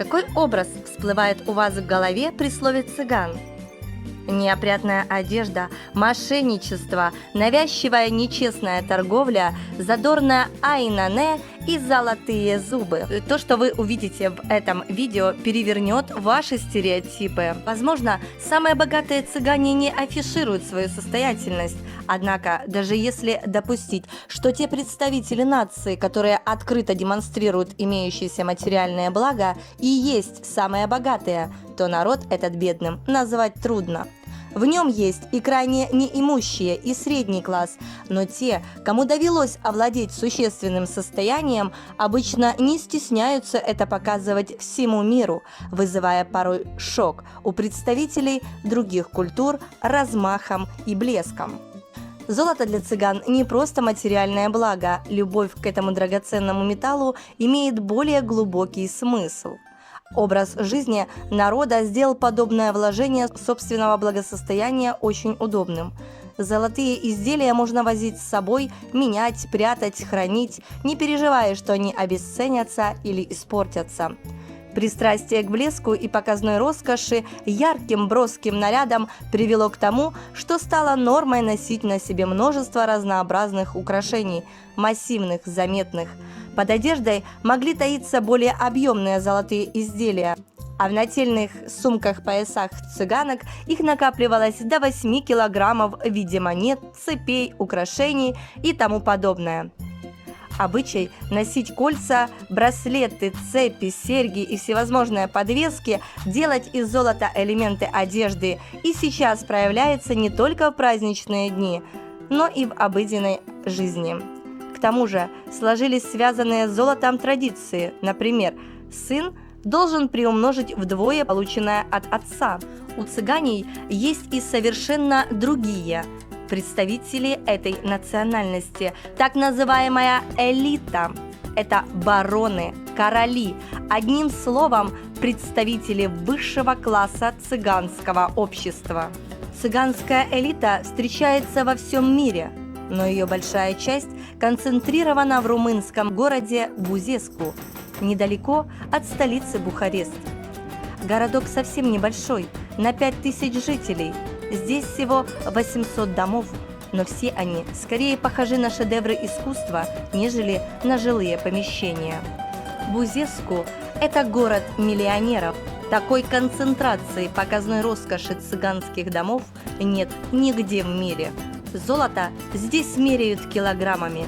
Какой образ всплывает у вас в голове при слове «цыган»? Неопрятная одежда, мошенничество, навязчивая нечестная торговля, задорная айнане и золотые зубы. То, что вы увидите в этом видео, перевернет ваши стереотипы. Возможно, самые богатые цыгане не афишируют свою состоятельность. Однако, даже если допустить, что те представители нации, которые открыто демонстрируют имеющиеся материальные блага, и есть самые богатые, то народ этот бедным назвать трудно. В нем есть и крайне неимущие, и средний класс, но те, кому довелось овладеть существенным состоянием, обычно не стесняются это показывать всему миру, вызывая порой шок у представителей других культур размахом и блеском. Золото для цыган не просто материальное благо, любовь к этому драгоценному металлу имеет более глубокий смысл. Образ жизни народа сделал подобное вложение собственного благосостояния очень удобным. Золотые изделия можно возить с собой, менять, прятать, хранить, не переживая, что они обесценятся или испортятся. Пристрастие к блеску и показной роскоши ярким броским нарядом привело к тому, что стало нормой носить на себе множество разнообразных украшений, массивных, заметных. Под одеждой могли таиться более объемные золотые изделия, а в нательных сумках-поясах цыганок их накапливалось до 8 килограммов в виде монет, цепей, украшений и тому подобное. Обычай носить кольца, браслеты, цепи, серьги и всевозможные подвески, делать из золота элементы одежды и сейчас проявляется не только в праздничные дни, но и в обыденной жизни. К тому же сложились связанные с золотом традиции. Например, сын должен приумножить вдвое полученное от отца. У цыганей есть и совершенно другие представители этой национальности, так называемая элита. Это бароны, короли, одним словом, представители высшего класса цыганского общества. Цыганская элита встречается во всем мире, но ее большая часть концентрирована в румынском городе Бузеску, недалеко от столицы Бухарест. Городок совсем небольшой, на 5000 жителей. Здесь всего 800 домов, но все они скорее похожи на шедевры искусства, нежели на жилые помещения. Бузеску – это город миллионеров. Такой концентрации показной роскоши цыганских домов нет нигде в мире. Золото здесь меряют килограммами.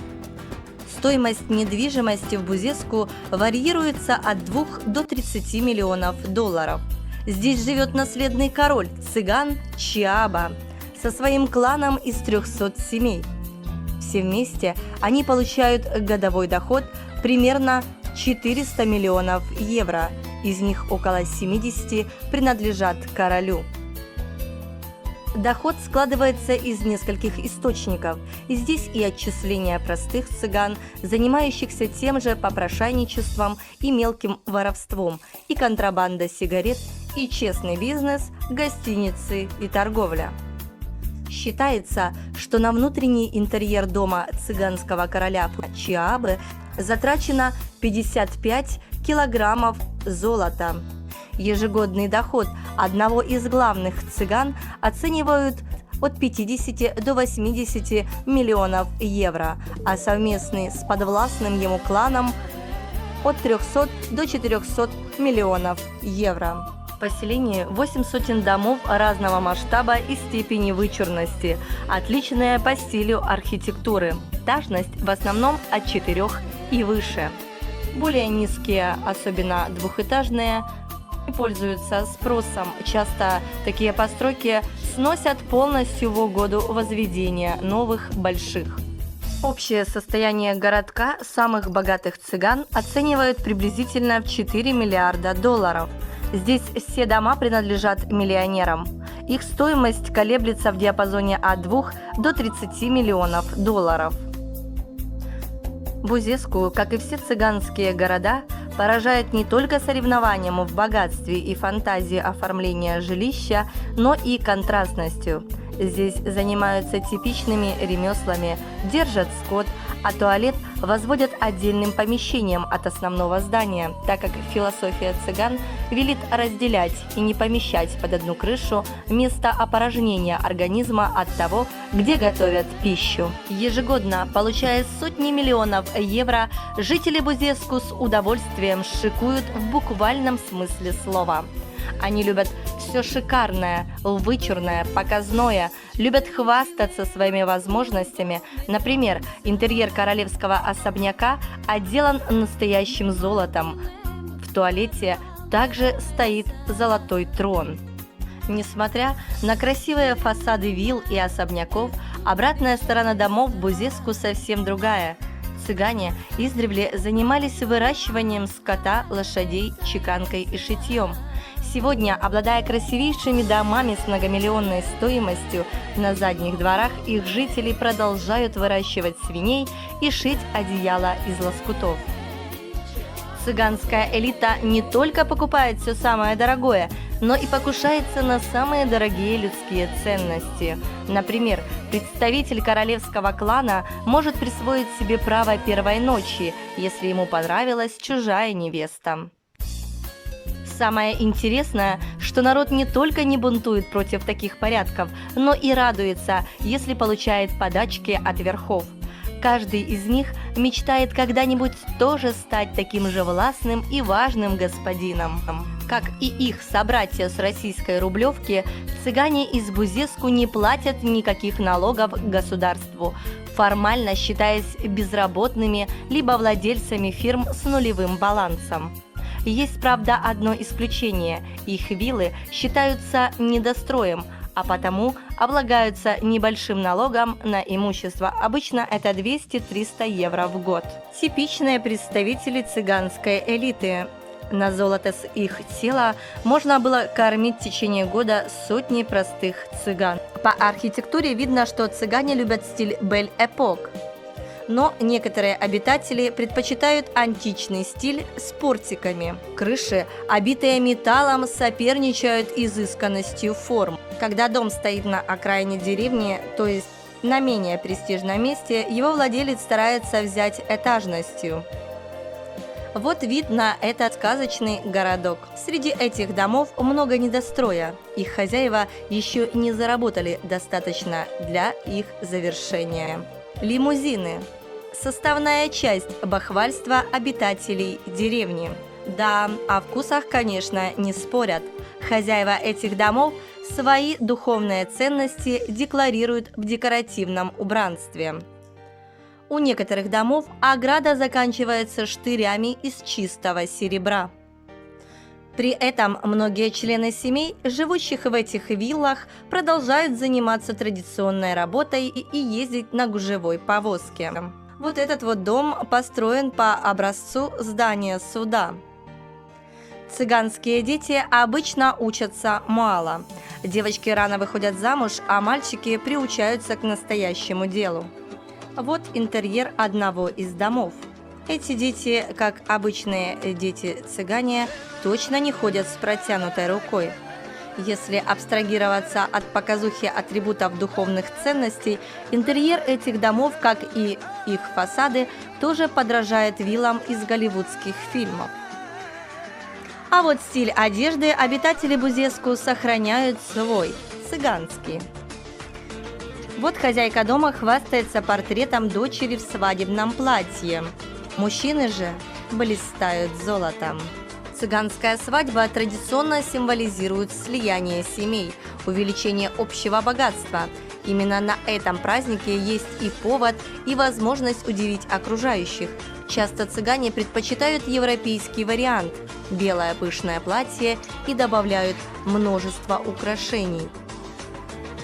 Стоимость недвижимости в Бузеску варьируется от 2 до 30 миллионов долларов. Здесь живет наследный король цыган Чиаба со своим кланом из 300 семей. Все вместе они получают годовой доход примерно 400 миллионов евро, из них около 70 принадлежат королю. Доход складывается из нескольких источников, и здесь и отчисления простых цыган, занимающихся тем же попрошайничеством и мелким воровством, и контрабанда сигарет, и честный бизнес, гостиницы и торговля. Считается, что на внутренний интерьер дома цыганского короля Чиабы затрачено 55 килограммов золота. Ежегодный доход одного из главных цыган оценивают от 50 до 80 миллионов евро, а совместный с подвластным ему кланом от 300 до 400 миллионов евро. В поселении 8 сотен домов разного масштаба и степени вычурности, отличные по стилю архитектуры. Этажность в основном от 4 и выше. Более низкие, особенно двухэтажные, пользуются спросом. Часто такие постройки сносят полностью в угоду возведения новых больших. Общее состояние городка самых богатых цыган оценивают приблизительно в 4 миллиарда долларов. Здесь все дома принадлежат миллионерам. Их стоимость колеблется в диапазоне от 2 до 30 миллионов долларов. Бузеску, как и все цыганские города, поражает не только соревнованием в богатстве и фантазии оформления жилища, но и контрастностью. Здесь занимаются типичными ремеслами, держат скот, а туалет возводят отдельным помещением от основного здания, так как философия цыган велит разделять и не помещать под одну крышу место опорожнения организма от того, где готовят пищу. Ежегодно, получая сотни миллионов евро, жители Бузеску с удовольствием шикуют в буквальном смысле слова. Они любят все шикарное, вычурное, показное, любят хвастаться своими возможностями. Например, интерьер королевского особняка отделан настоящим золотом. В туалете также стоит золотой трон. Несмотря на красивые фасады вилл и особняков, обратная сторона домов в Бузеску совсем другая. Цыгане издревле занимались выращиванием скота, лошадей, чеканкой и шитьем. Сегодня, обладая красивейшими домами с многомиллионной стоимостью, на задних дворах их жители продолжают выращивать свиней и шить одеяла из лоскутов. Цыганская элита не только покупает все самое дорогое, но и покушается на самые дорогие людские ценности. Например, представитель королевского клана может присвоить себе право первой ночи, если ему понравилась чужая невеста. Самое интересное, что народ не только не бунтует против таких порядков, но и радуется, если получает подачки от верхов. Каждый из них мечтает когда-нибудь тоже стать таким же властным и важным господином. Как и их собратья с российской Рублевки, цыгане из Бузеску не платят никаких налогов государству, формально считаясь безработными либо владельцами фирм с нулевым балансом. Есть, правда, одно исключение – их виллы считаются недостроем, а потому облагаются небольшим налогом на имущество. Обычно это 200-300 евро в год. Типичные представители цыганской элиты. На золото с их тела можно было кормить в течение года сотни простых цыган. По архитектуре видно, что цыгане любят стиль Бель-Эпок. Но некоторые обитатели предпочитают античный стиль с портиками. Крыши, обитые металлом, соперничают изысканностью форм. Когда дом стоит на окраине деревни, то есть на менее престижном месте, его владелец старается взять этажностью. Вот видно этот сказочный городок. Среди этих домов много недостроя. Их хозяева еще не заработали достаточно для их завершения. Лимузины – составная часть бахвальства обитателей деревни. Да, о вкусах, конечно, не спорят. Хозяева этих домов свои духовные ценности декларируют в декоративном убранстве. У некоторых домов ограда заканчивается штырями из чистого серебра. При этом многие члены семей, живущих в этих виллах, продолжают заниматься традиционной работой и ездить на гужевой повозке. Вот этот вот дом построен по образцу здания суда. Цыганские дети обычно учатся мало. Девочки рано выходят замуж, а мальчики приучаются к настоящему делу. Вот интерьер одного из домов. Эти дети, как обычные дети-цыгане, точно не ходят с протянутой рукой. Если абстрагироваться от показухи атрибутов духовных ценностей, интерьер этих домов, как и их фасады, тоже подражает виллам из голливудских фильмов. А вот стиль одежды обитатели Бузеску сохраняют свой, цыганский. Вот хозяйка дома хвастается портретом дочери в свадебном платье. Мужчины же блистают золотом. Цыганская свадьба традиционно символизирует слияние семей, увеличение общего богатства. Именно на этом празднике есть и повод, и возможность удивить окружающих. Часто цыгане предпочитают европейский вариант – белое пышное платье и добавляют множество украшений.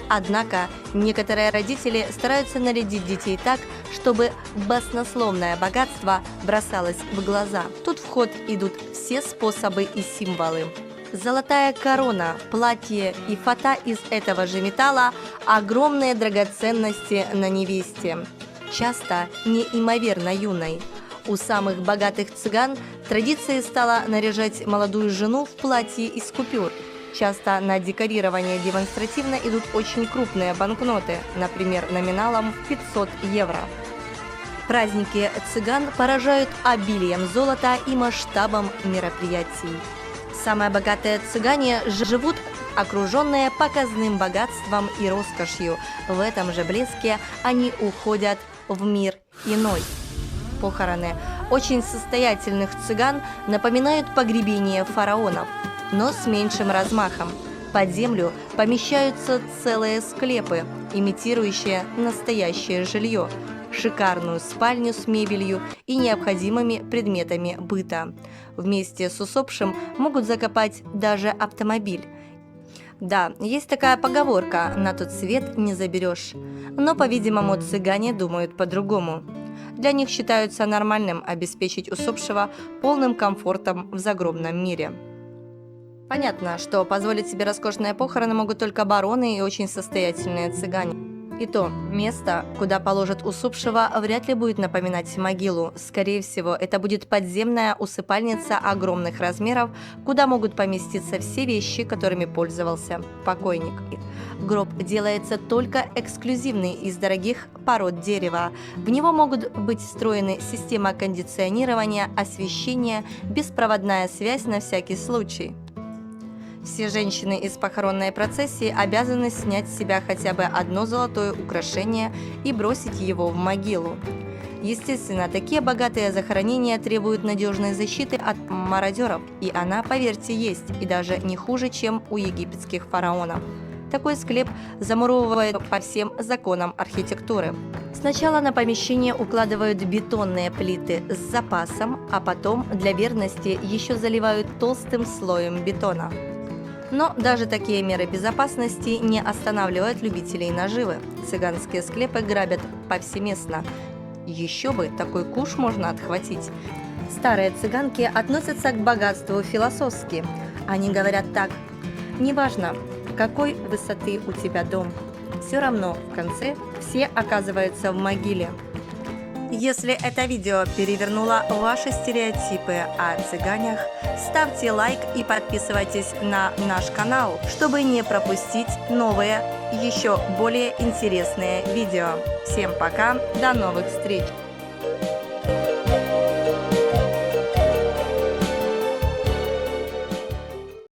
Однако некоторые родители стараются нарядить детей так, чтобы баснословное богатство бросалось в глаза. Тут в ход идут все способы и символы. Золотая корона, платье и фата из этого же металла, огромные драгоценности на невесте, часто неимоверно юной. У самых богатых цыган традицией стало наряжать молодую жену в платье из купюр. Часто на декорирование демонстративно идут очень крупные банкноты, например, номиналом в 500 евро. Праздники цыган поражают обилием золота и масштабом мероприятий. Самые богатые цыгане живут окруженные показным богатством и роскошью. В этом же блеске они уходят в мир иной. Похороны очень состоятельных цыган напоминают погребение фараонов, но с меньшим размахом. Под землю помещаются целые склепы, имитирующие настоящее жилье, шикарную спальню с мебелью и необходимыми предметами быта. Вместе с усопшим могут закопать даже автомобиль. Да, есть такая поговорка «на тот свет не заберешь», но, по-видимому, цыгане думают по-другому. Для них считается нормальным обеспечить усопшего полным комфортом в загробном мире. Понятно, что позволить себе роскошные похороны могут только бароны и очень состоятельные цыгане. И то, место, куда положат усопшего, вряд ли будет напоминать могилу. Скорее всего, это будет подземная усыпальница огромных размеров, куда могут поместиться все вещи, которыми пользовался покойник. Гроб делается только эксклюзивный из дорогих пород дерева. В него могут быть встроены система кондиционирования, освещения, беспроводная связь на всякий случай. Все женщины из похоронной процессии обязаны снять с себя хотя бы одно золотое украшение и бросить его в могилу. Естественно, такие богатые захоронения требуют надежной защиты от мародеров, и она, поверьте, есть, и даже не хуже, чем у египетских фараонов. Такой склеп замуровывают по всем законам архитектуры. Сначала на помещение укладывают бетонные плиты с запасом, а потом для верности еще заливают толстым слоем бетона. Но даже такие меры безопасности не останавливают любителей наживы. Цыганские склепы грабят повсеместно. Еще бы, такой куш можно отхватить. Старые цыганки относятся к богатству философски. Они говорят так: неважно, какой высоты у тебя дом, все равно в конце все оказываются в могиле. Если это видео перевернуло ваши стереотипы о цыганях, ставьте лайк и подписывайтесь на наш канал, чтобы не пропустить новые, еще более интересные видео. Всем пока, до новых встреч!